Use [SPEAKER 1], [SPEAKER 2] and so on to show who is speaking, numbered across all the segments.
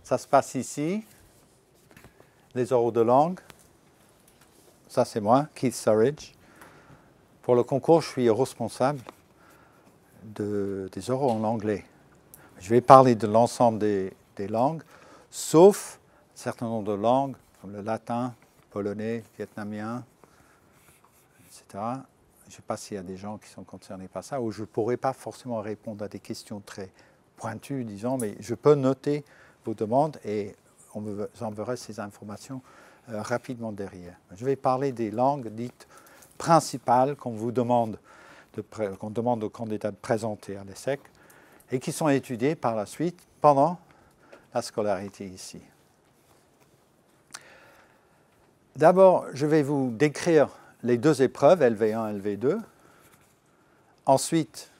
[SPEAKER 1] Ça se passe ici. Les oraux de langue. Ça, c'est moi, Keith Surridge. Pour le concours, je suis responsable des oraux en anglais. Je vais parler de l'ensemble des langues, sauf un certain nombre de langues, comme le latin, polonais, vietnamien, etc. Je ne sais pas s'il y a des gens qui sont concernés par ça, ou je ne pourrais pas forcément répondre à des questions très pointues, disons, mais je peux noter vos demandes et on vous enverra ces informations rapidement derrière. Je vais parler des langues dites principales qu'on demande aux candidats de présenter à l'ESSEC et qui sont étudiées par la suite pendant la scolarité ici. D'abord, je vais vous décrire les deux épreuves, LV1 et LV2. Ensuite,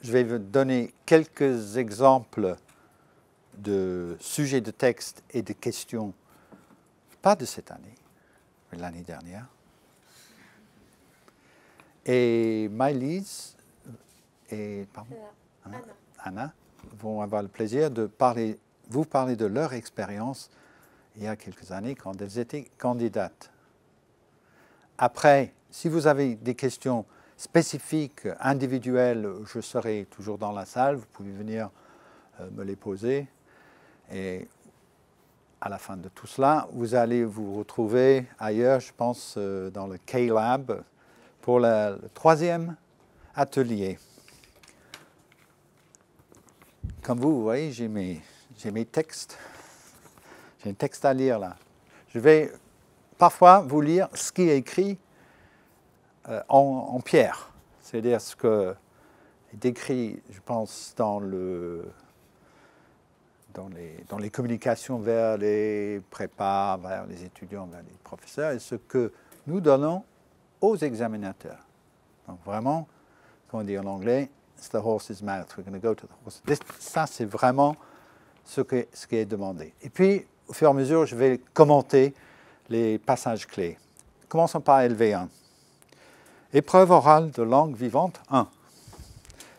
[SPEAKER 1] je vais vous donner quelques exemples de sujets de texte et de questions, pas de cette année, mais l'année dernière. Et Maëlys et Anna vont avoir le plaisir de vous parler de leur expérience il y a quelques années quand elles étaient candidates. Après, si vous avez des questions spécifiques, individuelles, je serai toujours dans la salle, vous pouvez venir me les poser. Et à la fin de tout cela, vous allez vous retrouver ailleurs, je pense, dans le K-Lab, pour le troisième atelier. Comme vous voyez, j'ai mes textes. J'ai un texte à lire là. Je vais parfois vous lire ce qui est écrit en pierre. C'est-à-dire ce que est décrit, je pense, dans les communications vers les prépas, vers les étudiants, vers les professeurs, et ce que nous donnons aux examinateurs. Donc vraiment, comme on dit en anglais, it's the horse's mouth. We're going to go to the horse. Ça, c'est vraiment ce qui est demandé. Et puis, au fur et à mesure, je vais commenter les passages clés. Commençons par LV1. Épreuve orale de langue vivante 1.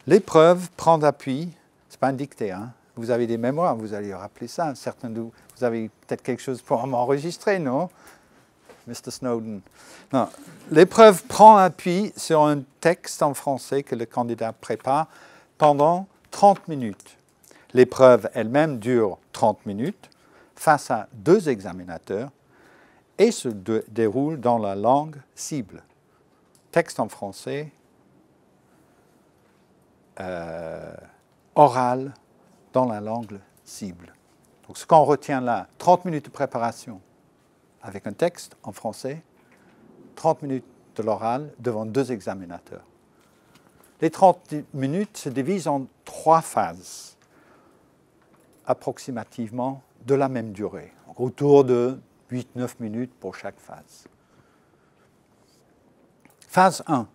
[SPEAKER 1] L'épreuve prend appui, ce n'est pas un dicté, hein. Vous avez des mémoires, vous allez rappeler ça. Certains de vous avez peut-être quelque chose pour m'enregistrer, non? Mr. Snowden. Non. L'épreuve prend appui sur un texte en français que le candidat prépare pendant 30 minutes. L'épreuve elle-même dure 30 minutes face à 2 examinateurs et se déroule dans la langue cible. Texte en français, oral dans la langue cible. Donc ce qu'on retient là, 30 minutes de préparation avec un texte en français, 30 minutes de l'oral devant 2 examinateurs. Les 30 minutes se divisent en 3 phases, approximativement de la même durée, autour de 8-9 minutes pour chaque phase. Phase 1.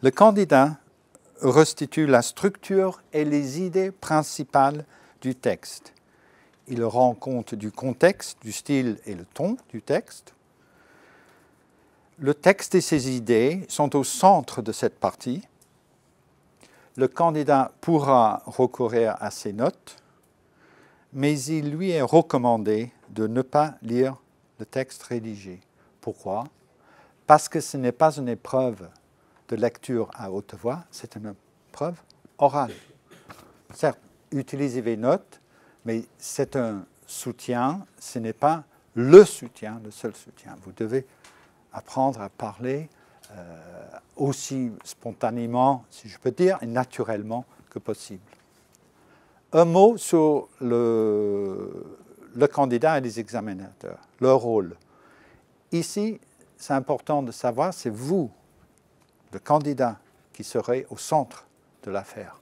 [SPEAKER 1] Le candidat restitue la structure et les idées principales du texte. Il rend compte du contexte, du style et le ton du texte. Le texte et ses idées sont au centre de cette partie. Le candidat pourra recourir à ses notes, mais il lui est recommandé de ne pas lire le texte rédigé. Pourquoi? Parce que ce n'est pas une épreuve de lecture à haute voix, c'est une épreuve orale. Certes, utilisez vos notes, mais c'est un soutien, ce n'est pas le soutien, le seul soutien. Vous devez apprendre à parler aussi spontanément, si je peux dire, et naturellement que possible. Un mot sur le candidat et les examinateurs, leur rôle. Ici, c'est important de savoir, c'est vous, le candidat, qui serez au centre de l'affaire.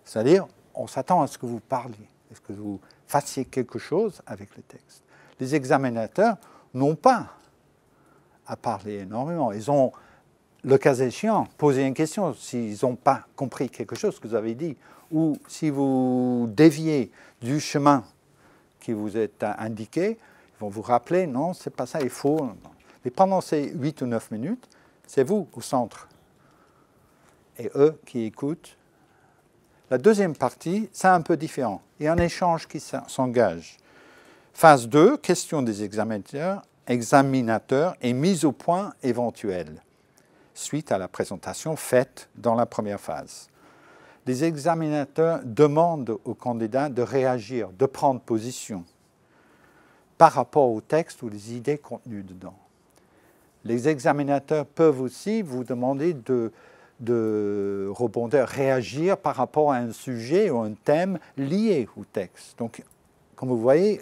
[SPEAKER 1] C'est-à-dire, on s'attend à ce que vous parliez, à ce que vous fassiez quelque chose avec le texte. Les examinateurs n'ont pas à parler énormément. Ils ont, le cas échéant, posé une question s'ils n'ont pas compris quelque chose que vous avez dit, ou si vous déviez du chemin qui vous est indiqué, ils vont vous rappeler, non, c'est pas ça, il faut... Mais pendant ces 8 ou 9 minutes, c'est vous au centre. Et eux qui écoutent La deuxième partie, c'est un peu différent. Il y a un échange qui s'engage. Phase 2, question des examinateurs et mise au point éventuelle, suite à la présentation faite dans la première phase. Les examinateurs demandent aux candidats de réagir, de prendre position par rapport au texte ou les idées contenues dedans. Les examinateurs peuvent aussi vous demander de rebondir, réagir par rapport à un sujet ou un thème lié au texte. Donc, comme vous voyez,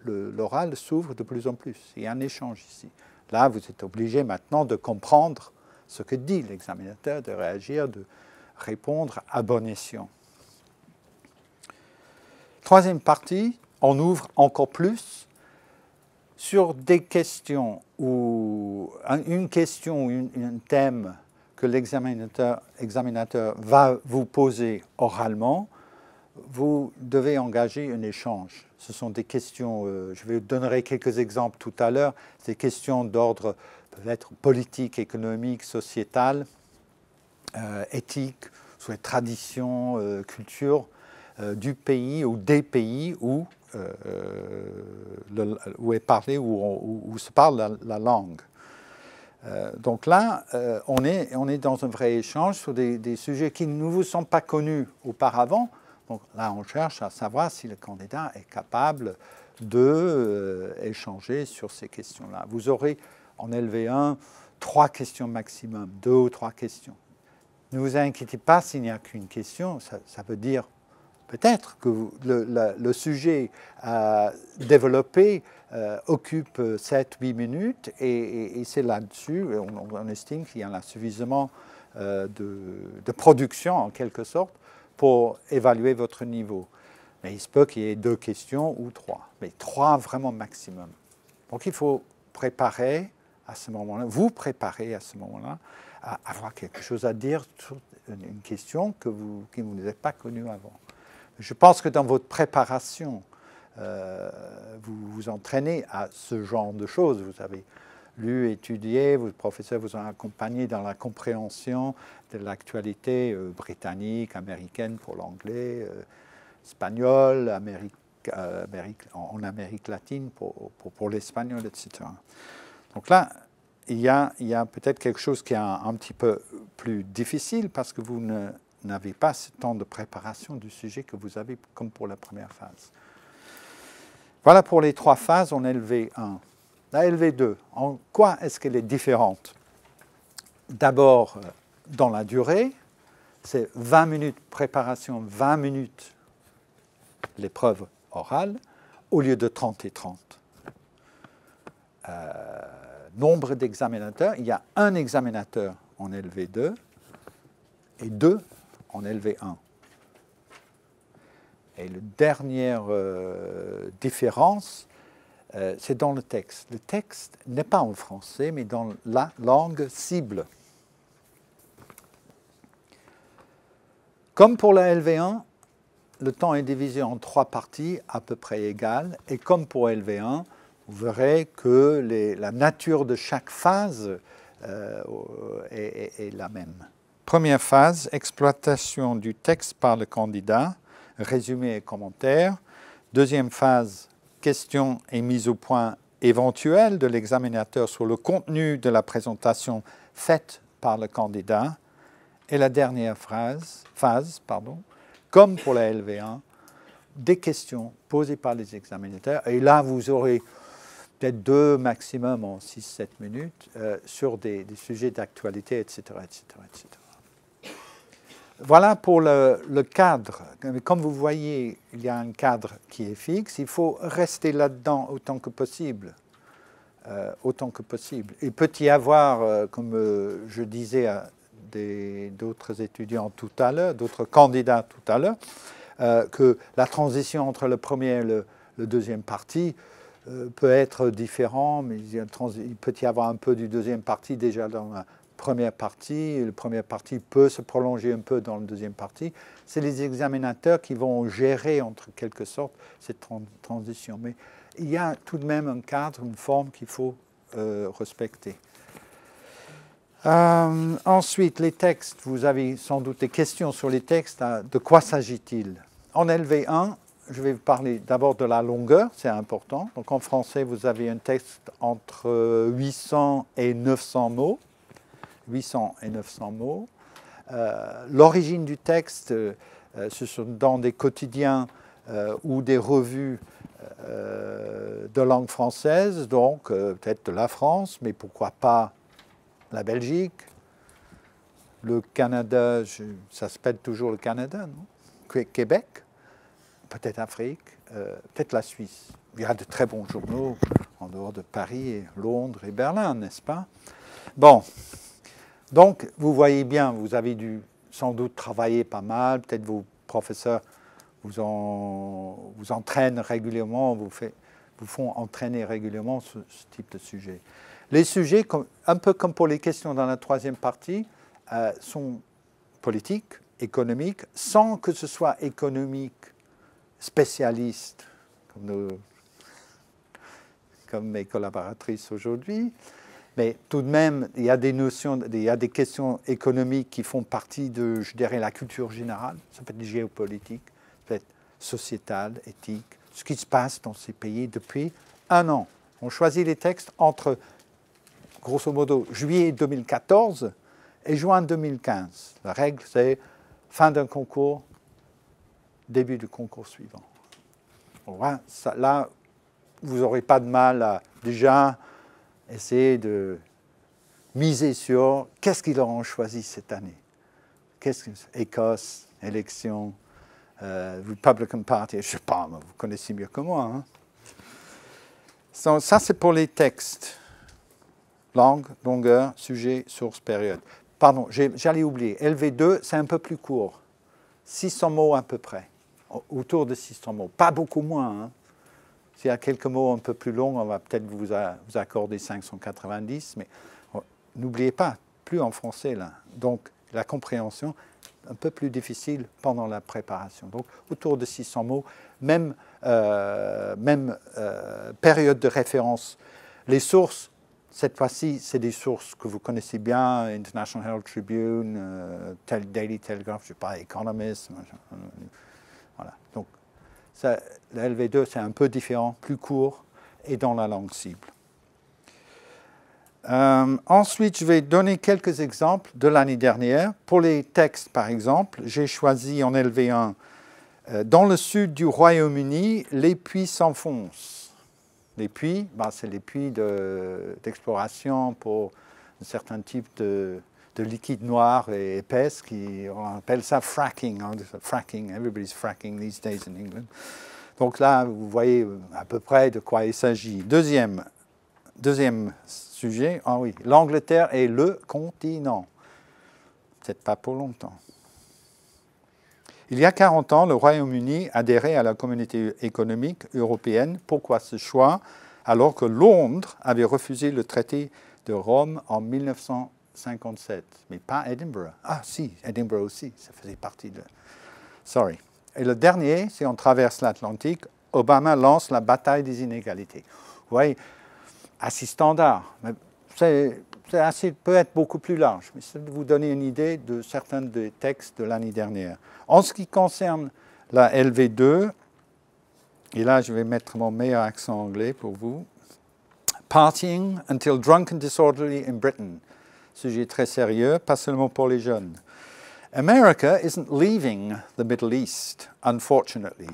[SPEAKER 1] l'oral s'ouvre de plus en plus. Il y a un échange ici. Là, vous êtes obligé maintenant de comprendre ce que dit l'examinateur, de réagir, de répondre à bon escient. Troisième partie, on ouvre encore plus sur des questions ou une question ou un thème que l'examinateur va vous poser oralement. Vous devez engager un échange. Ce sont des questions, je vous donnerai quelques exemples tout à l'heure, des questions d'ordre peut-être politique, économique, sociétal, éthique, soit tradition, culture du pays ou des pays où est parlé, où se parle la langue. Donc là, on est dans un vrai échange sur des sujets qui ne vous sont pas connus auparavant. Donc là, on cherche à savoir si le candidat est capable d'échanger sur ces questions-là. Vous aurez en LV1 3 questions maximum, 2 ou 3 questions. Ne vous inquiétez pas s'il n'y a qu'une question, ça veut dire peut-être que le sujet développé occupe 7-8 minutes et c'est là-dessus, on estime qu'il y en a suffisamment de production en quelque sorte pour évaluer votre niveau. Mais il se peut qu'il y ait 2 questions ou 3, mais 3 vraiment maximum. Donc il faut préparer à ce moment-là, vous préparer à ce moment-là à avoir quelque chose à dire sur une question qui vous n'avez pas connue avant. Je pense que dans votre préparation, vous vous entraînez à ce genre de choses. Vous avez lu, étudié, votre professeur vous a accompagné dans la compréhension de l'actualité britannique, américaine pour l'anglais, espagnol, en Amérique latine pour l'espagnol, etc. Donc là, il y a peut-être quelque chose qui est un petit peu plus difficile parce que vous n'avez pas ce temps de préparation du sujet que vous avez comme pour la première phase. Voilà pour les 3 phases en LV1. La LV2, en quoi est-ce qu'elle est différente? D'abord, dans la durée, c'est 20 minutes préparation, 20 minutes l'épreuve orale, au lieu de 30 et 30. Nombre d'examinateurs, il y a un examinateur en LV2 et 2 en LV1. Et la dernière différence, c'est dans le texte. Le texte n'est pas en français, mais dans la langue cible. Comme pour la LV1, le temps est divisé en 3 parties à peu près égales. Et comme pour LV1, vous verrez que la nature de chaque phase est la même. Première phase, exploitation du texte par le candidat, résumé et commentaire. Deuxième phase, questions et mise au point éventuelle de l'examinateur sur le contenu de la présentation faite par le candidat. Et la dernière phase, comme pour la LV1, des questions posées par les examinateurs. Et là, vous aurez peut-être 2 maximum en 6-7 minutes sur des sujets d'actualité, etc., etc., etc. Voilà pour le cadre. Comme vous voyez, il y a un cadre qui est fixe. Il faut rester là-dedans autant que possible. Il peut y avoir, comme je disais à d'autres étudiants tout à l'heure, d'autres candidats tout à l'heure, que la transition entre le premier et le deuxième partie peut être différente, mais il peut y avoir un peu du deuxième partie déjà dans la première partie. La première partie peut se prolonger un peu dans la deuxième partie. C'est les examinateurs qui vont gérer, en quelque sorte, cette transition. Mais il y a tout de même un cadre, une forme qu'il faut respecter. Ensuite, les textes, vous avez sans doute des questions sur les textes. De quoi s'agit-il? En LV1, je vais vous parler d'abord de la longueur, c'est important. Donc en français, vous avez un texte entre 800 et 900 mots. 800 et 900 mots. L'origine du texte, ce sont dans des quotidiens ou des revues de langue française, donc peut-être de la France, mais pourquoi pas la Belgique, le Canada, ça s'appelle toujours le Canada, non? Québec, peut-être Afrique, peut-être la Suisse. Il y a de très bons journaux en dehors de Paris, et Londres et Berlin, n'est-ce pas? Bon, donc vous voyez bien, vous avez dû sans doute travailler pas mal, peut-être vos professeurs vous entraînent régulièrement, vous font entraîner régulièrement ce type de sujet. Les sujets, un peu comme pour les questions dans la troisième partie, sont politiques, économiques, sans que ce soit économique spécialiste, comme mes collaboratrices aujourd'hui. Mais tout de même, il y a des notions, il y a des questions économiques qui font partie de, je dirais, la culture générale. Ça peut être géopolitique, ça peut être sociétal, éthique, ce qui se passe dans ces pays depuis un an. On choisit les textes entre, grosso modo, juillet 2014 et juin 2015. La règle, c'est fin d'un concours, début du concours suivant. Voilà, ça, là, vous n'aurez pas de mal à déjà essayer de miser sur qu'est-ce qu'ils auront choisi cette année. Écosse, élection, Republican Party, je ne sais pas, vous connaissez mieux que moi. Hein. Ça, c'est pour les textes. Langue, longueur, sujet, source, période. Pardon, j'allais oublier. LV2, c'est un peu plus court. 600 mots à peu près. Autour de 600 mots. Pas beaucoup moins. Hein. S'il y a quelques mots un peu plus longs, on va peut-être vous accorder 590. Mais n'oubliez pas, plus en français là. Donc, la compréhension, un peu plus difficile pendant la préparation. Donc, autour de 600 mots, même période de référence. Les sources, cette fois-ci, c'est des sources que vous connaissez bien, International Herald Tribune, Daily Telegraph, je ne sais pas, Economist. Voilà. Donc, ça, le LV2, c'est un peu différent, plus court et dans la langue cible. Ensuite, je vais donner quelques exemples de l'année dernière. Pour les textes, par exemple, j'ai choisi en LV1, dans le sud du Royaume-Uni, les puits s'enfoncent. Les puits, c'est les puits d'exploration pour un certain type de liquide noir et épaisse, on appelle ça fracking. Hein, fracking, everybody's fracking these days in England. Donc là, vous voyez à peu près de quoi il s'agit. Deuxième sujet, ah oui, l'Angleterre est le continent. Peut-être pas pour longtemps. Il y a 40 ans, le Royaume-Uni adhérait à la communauté économique européenne. Pourquoi ce choix? Alors que Londres avait refusé le traité de Rome en 1957. Mais pas Edinburgh. Ah si, Edinburgh aussi, ça faisait partie de... Sorry. Et le dernier, si on traverse l'Atlantique, Obama lance la bataille des inégalités. Vous voyez, assez standard. Peut être beaucoup plus large, mais c'est de vous donner une idée de certains des textes de l'année dernière. En ce qui concerne la LV2, et là je vais mettre mon meilleur accent anglais pour vous, Partying until drunk and disorderly in Britain. Sujet très sérieux, pas seulement pour les jeunes. America isn't leaving the Middle East, unfortunately.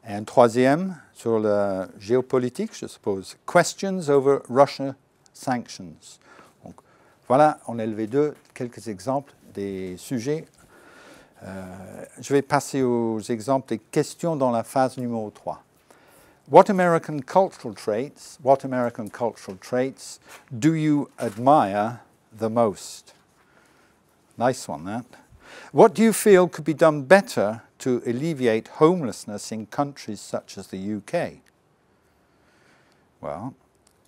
[SPEAKER 1] Et un troisième, sur la géopolitique, je suppose, Questions over Russia sanctions. Donc, voilà, en LV2, quelques exemples des sujets. Je vais passer aux exemples des questions dans la phase numéro 3. What American cultural traits do you admire the most? Nice one, that. What do you feel could be done better to alleviate homelessness in countries such as the UK? Well,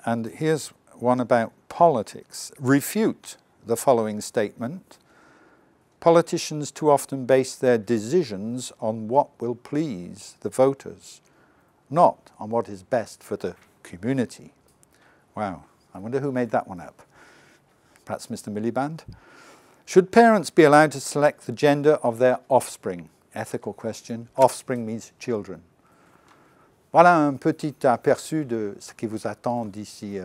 [SPEAKER 1] and here's one about politics. Refute the following statement. Politicians too often base their decisions on what will please the voters, not on what is best for the community. Wow, I wonder who made that one up. That's Mr. Miliband. Should parents be allowed to select the gender of their offspring? Ethical question. Offspring means children. Voilà un petit aperçu de ce qui vous attend d'ici,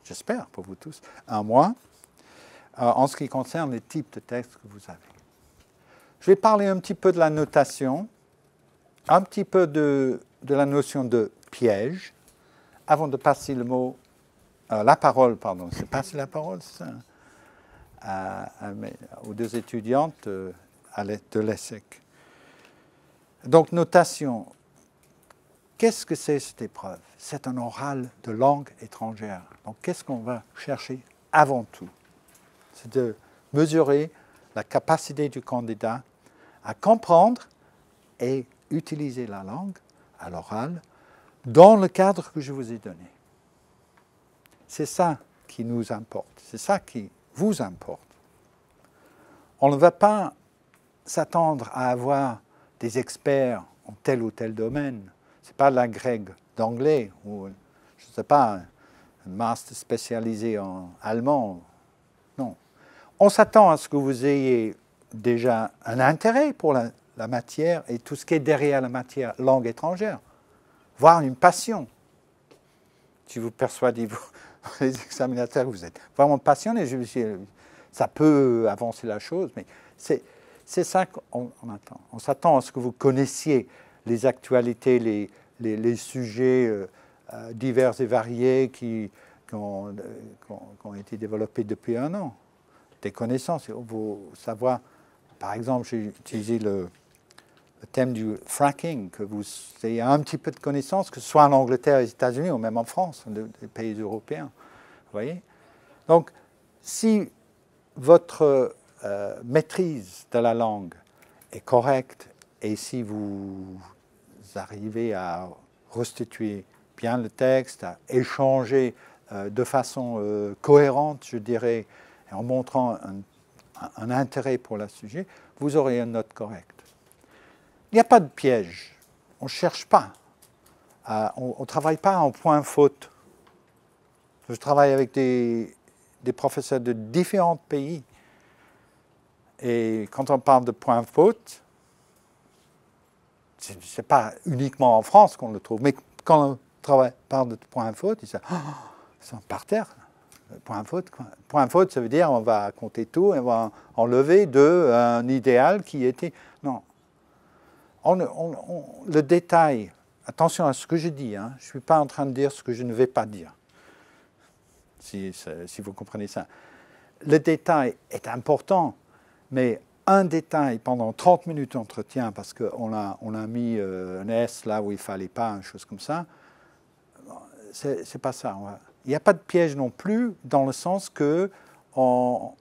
[SPEAKER 1] j'espère pour vous tous, un mois, en ce qui concerne les types de textes que vous avez. Je vais parler un petit peu de la notation, un petit peu de la notion de piège, avant de passer la parole, pardon, c'est passer la parole, c'est ça, aux deux étudiantes de l'ESSEC. Donc, notation. Qu'est-ce que c'est cette épreuve? C'est un oral de langue étrangère. Donc, qu'est-ce qu'on va chercher avant tout? C'est de mesurer la capacité du candidat à comprendre et utiliser la langue à l'oral dans le cadre que je vous ai donné. C'est ça qui nous importe, c'est ça qui vous importe. On ne va pas s'attendre à avoir des experts en tel ou tel domaine. Ce n'est pas la grecque d'anglais ou, je ne sais pas, un master spécialisé en allemand. Non. On s'attend à ce que vous ayez déjà un intérêt pour la matière et tout ce qui est derrière la matière langue étrangère, voire une passion. Si vous persuadez les examinateurs que vous êtes vraiment passionné, ça peut avancer la chose, mais c'est ça qu'on attend. On s'attend à ce que vous connaissiez les actualités, les sujets divers et variés qui ont été développés depuis un an. Des connaissances, vous savoir, par exemple, j'ai utilisé le thème du fracking, que vous ayez un petit peu de connaissances, que ce soit en Angleterre, aux États-Unis ou même en France, les pays européens. Vous voyez? Donc, si votre maîtrise de la langue est correcte et si vous arrivez à restituer bien le texte, à échanger de façon cohérente, je dirais, et en montrant un intérêt pour le sujet, vous aurez une note correcte. Il n'y a pas de piège. On ne cherche pas. On ne travaille pas en point faute. Je travaille avec des professeurs de différents pays. Et quand on parle de point faute, ce n'est pas uniquement en France qu'on le trouve. Mais quand on parle de point faute, ils sont par terre. Point faute, ça veut dire on va compter tout et on va enlever un idéal qui était... Non. Le détail, attention à ce que je dis, hein, je ne suis pas en train de dire ce que je ne vais pas dire, si vous comprenez ça. Le détail est important, mais un détail pendant 30 minutes d'entretien, parce qu'on a mis un S là où il ne fallait pas, une chose comme ça, c'est pas ça. Il n'y a pas de piège non plus, dans le sens que on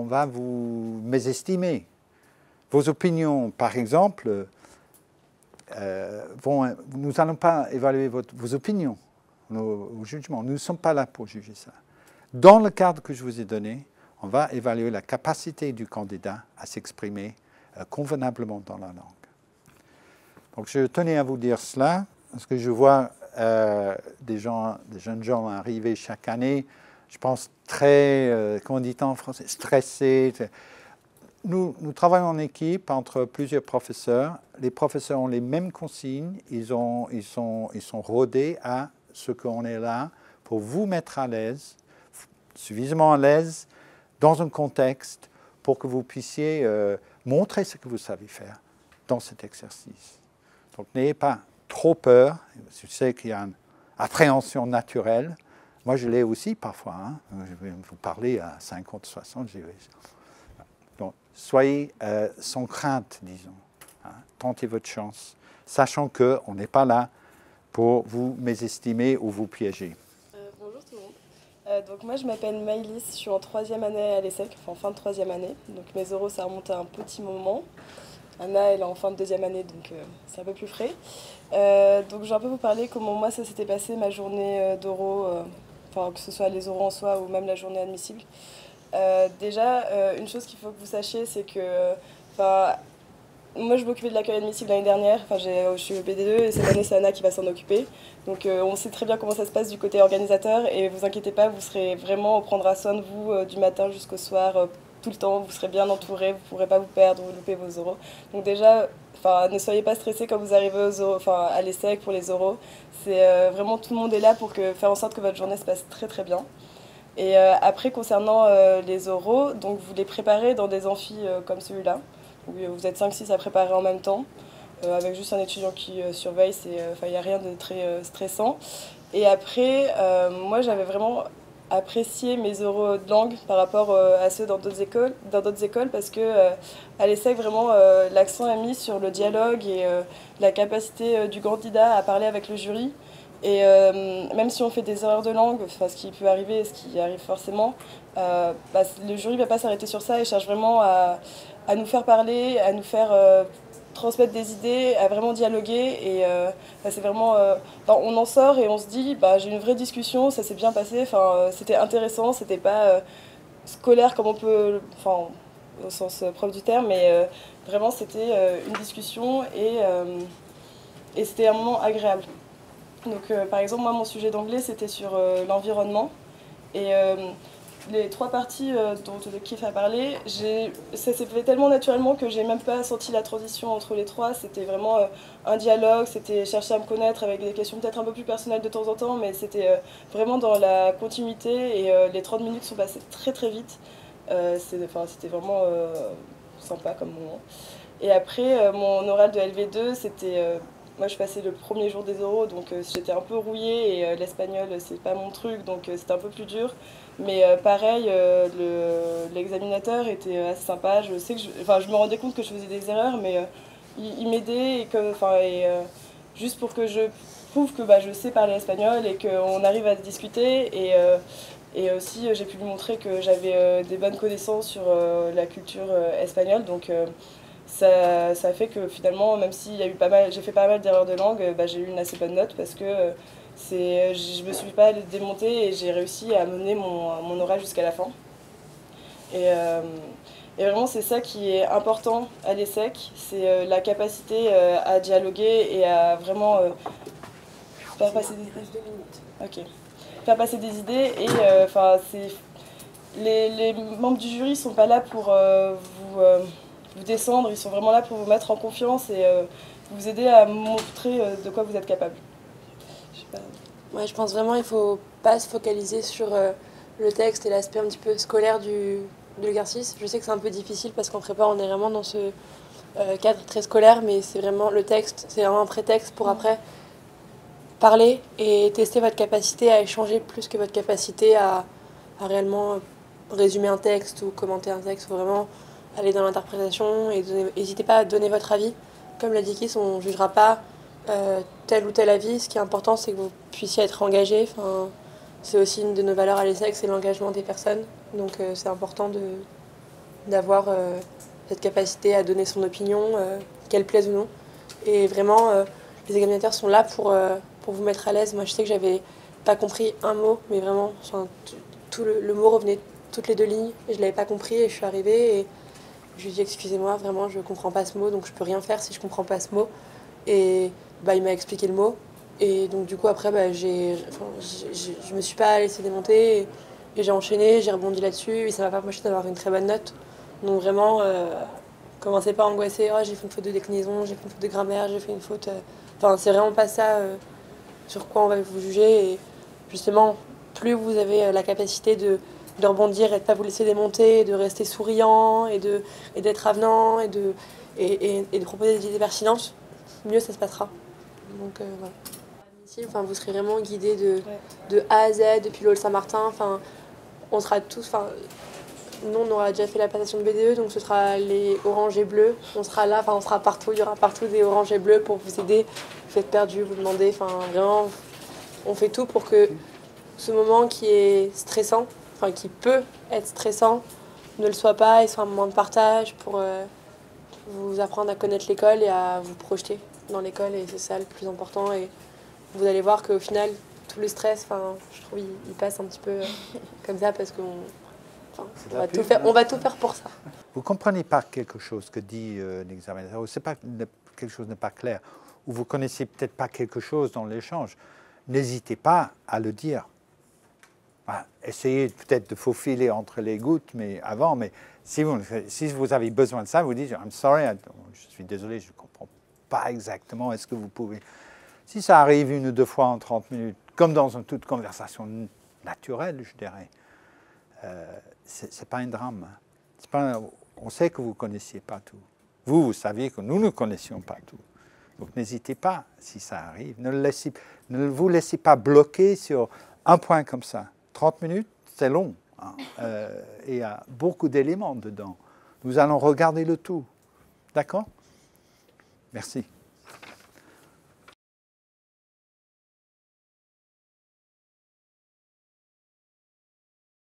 [SPEAKER 1] va vous mésestimer. Vos opinions, par exemple, nous n'allons pas évaluer vos opinions, vos jugements. Nous ne sommes pas là pour juger ça. Dans le cadre que je vous ai donné, on va évaluer la capacité du candidat à s'exprimer convenablement dans la langue. Donc je tenais à vous dire cela, parce que je vois des jeunes gens arriver chaque année, je pense très, comment dit-on en français, stressés. Nous travaillons en équipe entre plusieurs professeurs. Les professeurs ont les mêmes consignes. Ils sont rodés à ce qu'on est là pour vous mettre à l'aise, suffisamment à l'aise, dans un contexte pour que vous puissiez montrer ce que vous savez faire dans cet exercice. Donc n'ayez pas trop peur. Je sais qu'il y a une appréhension naturelle. Moi, je l'ai aussi parfois. Hein. Je vais vous parler à 50, 60. Donc, soyez sans crainte, disons. Hein. Tentez votre chance, sachant qu'on n'est pas là pour vous mésestimer ou vous piéger.
[SPEAKER 2] Bonjour tout le monde. Donc moi, je m'appelle Maëlys, je suis en 3e année à l'ESSEC, enfin en fin de 3e année. Donc mes oraux, ça remonte à un petit moment. Anna, elle est en fin de 2e année, donc c'est un peu plus frais. Donc je vais un peu vous parler comment moi ça s'était passé, ma journée d'oraux, enfin que ce soit les oraux en soi ou même la journée admissible. Déjà, une chose qu'il faut que vous sachiez, c'est que moi, je m'occupais de l'accueil admissible l'année dernière. Enfin, je suis au BD2 et cette année, c'est Anna qui va s'en occuper. Donc, on sait très bien comment ça se passe du côté organisateur. Et vous inquiétez pas, vous serez vraiment, on prendra soin de vous du matin jusqu'au soir, tout le temps. Vous serez bien entourés, vous ne pourrez pas vous perdre, vous louper vos oraux. Donc, déjà, enfin, ne soyez pas stressés quand vous arrivez aux oraux, enfin, à l'ESSEC pour les oraux. C'est vraiment tout le monde est là pour faire en sorte que votre journée se passe très très bien. Et après, concernant les oraux, donc vous les préparez dans des amphis comme celui-là. Vous êtes 5-6 à préparer en même temps, avec juste un étudiant qui surveille, il n'y a rien de très stressant. Et après, moi j'avais vraiment apprécié mes oraux de langue par rapport à ceux dans d'autres écoles parce que à l'ESSEC, vraiment, l'accent est mis sur le dialogue et la capacité du candidat à parler avec le jury. Et même si on fait des erreurs de langue, ce qui peut arriver, ce qui arrive forcément, le jury ne va pas s'arrêter sur ça et cherche vraiment à nous faire parler, à nous faire transmettre des idées, à vraiment dialoguer. Et c'est vraiment. On en sort et on se dit, j'ai eu une vraie discussion, ça s'est bien passé, c'était intéressant, c'était pas scolaire comme on peut. Au sens propre du terme, mais vraiment c'était une discussion et c'était un moment agréable. Donc, par exemple, moi, mon sujet d'anglais, c'était sur l'environnement. Et les 3 parties dont Kif a parlé, ça s'est fait tellement naturellement que j'ai même pas senti la transition entre les 3. C'était vraiment un dialogue, c'était chercher à me connaître avec des questions peut-être un peu plus personnelles de temps en temps, mais c'était vraiment dans la continuité et les 30 minutes sont passées très très vite. C'était vraiment sympa comme moment. Et après, mon oral de LV2, moi, je passais le premier jour des oraux, donc j'étais un peu rouillée et l'espagnol, c'est pas mon truc, donc c'était un peu plus dur. Mais pareil, l'examinateur était assez sympa. Je sais que je me rendais compte que je faisais des erreurs, mais il m'aidait juste pour que je prouve que je sais parler espagnol et qu'on arrive à discuter. Et aussi, j'ai pu lui montrer que j'avais des bonnes connaissances sur la culture espagnole. Donc, ça fait que finalement, même s'il y a eu j'ai fait pas mal d'erreurs de langue, j'ai eu une assez bonne note parce que je me suis pas démontée et j'ai réussi à mener mon oral jusqu'à la fin. Et vraiment, c'est ça qui est important à l'ESSEC, c'est la capacité à dialoguer et à vraiment faire passer des idées. Ok. Faire passer des idées et les membres du jury sont pas là pour vous descendre, ils sont vraiment là pour vous mettre en confiance et vous aider à montrer de quoi vous êtes capable. Je sais pas.
[SPEAKER 3] Ouais, je pense vraiment qu'il ne faut pas se focaliser sur le texte et l'aspect un petit peu scolaire de l'exercice. Je sais que c'est un peu difficile parce qu'en prépa, on est vraiment dans ce cadre très scolaire, mais c'est vraiment le texte, c'est vraiment un prétexte pour après parler et tester votre capacité à échanger plus que votre capacité à réellement résumer un texte ou commenter un texte. Il faut vraiment aller dans l'interprétation et n'hésitez pas à donner votre avis. Comme l'a dit Kiss, on ne jugera pas tel ou tel avis. Ce qui est important, c'est que vous puissiez être engagé. Enfin, c'est aussi une de nos valeurs à l'ESSEC, c'est l'engagement des personnes. Donc c'est important d'avoir cette capacité à donner son opinion, qu'elle plaise ou non. Et vraiment, les examinateurs sont là pour vous mettre à l'aise. Moi, je sais que j'avais pas compris un mot, mais vraiment, tout le mot revenait toutes les 2 lignes et je l'avais pas compris et je suis arrivée et je lui ai dit excusez-moi, vraiment je comprends pas ce mot donc je peux rien faire si je comprends pas ce mot. Et il m'a expliqué le mot et donc du coup après je me suis pas laissée démonter et j'ai enchaîné, j'ai rebondi là-dessus et ça m'a pas empêché d'avoir une très bonne note. Donc vraiment, commencez pas à angoisser, oh, j'ai fait une faute de déclinaison, j'ai fait une faute de grammaire, j'ai fait une faute... c'est vraiment pas ça sur quoi on va vous juger. Et justement, plus vous avez la capacité de rebondir et de ne pas vous laisser démonter, de rester souriant et d'être avenant et de proposer des idées pertinentes, mieux ça se passera. Donc voilà. Enfin, vous serez vraiment guidé de A à Z depuis l'Hall Saint-Martin. Enfin, on sera tous... Nous, on aura déjà fait la passation de BDE, donc ce sera les oranges et bleus. On sera là, on sera partout. Il y aura partout des oranges et bleus pour vous aider. Vous êtes perdu, vous demandez. Vraiment, on fait tout pour que ce moment qui est stressant, qui peut être stressant, ne le soit pas et soit un moment de partage pour vous apprendre à connaître l'école et à vous projeter dans l'école. Et c'est ça le plus important. Et vous allez voir qu'au final, tout le stress, je trouve, il passe un petit peu comme ça parce qu'on... Enfin,
[SPEAKER 1] C'est
[SPEAKER 3] on va tout faire pour ça.
[SPEAKER 1] Vous ne comprenez pas quelque chose que dit l'examinateur, ou quelque chose n'est pas clair, ou vous ne connaissez peut-être pas quelque chose dans l'échange, n'hésitez pas à le dire. Voilà. Essayez peut-être de faufiler entre les gouttes mais si vous avez besoin de ça, vous dites « I'm sorry, je suis désolé, je ne comprends pas exactement, est-ce que vous pouvez… » Si ça arrive 1 ou 2 fois en 30 minutes, comme dans toute conversation naturelle, je dirais, ce n'est pas un drame. On sait que vous ne connaissiez pas tout. Vous saviez que nous ne connaissions pas tout. Donc n'hésitez pas, si ça arrive. Ne vous laissez pas bloquer sur un point comme ça. 30 minutes, c'est long. Hein. Et il y a beaucoup d'éléments dedans. Nous allons regarder le tout. D'accord ? Merci.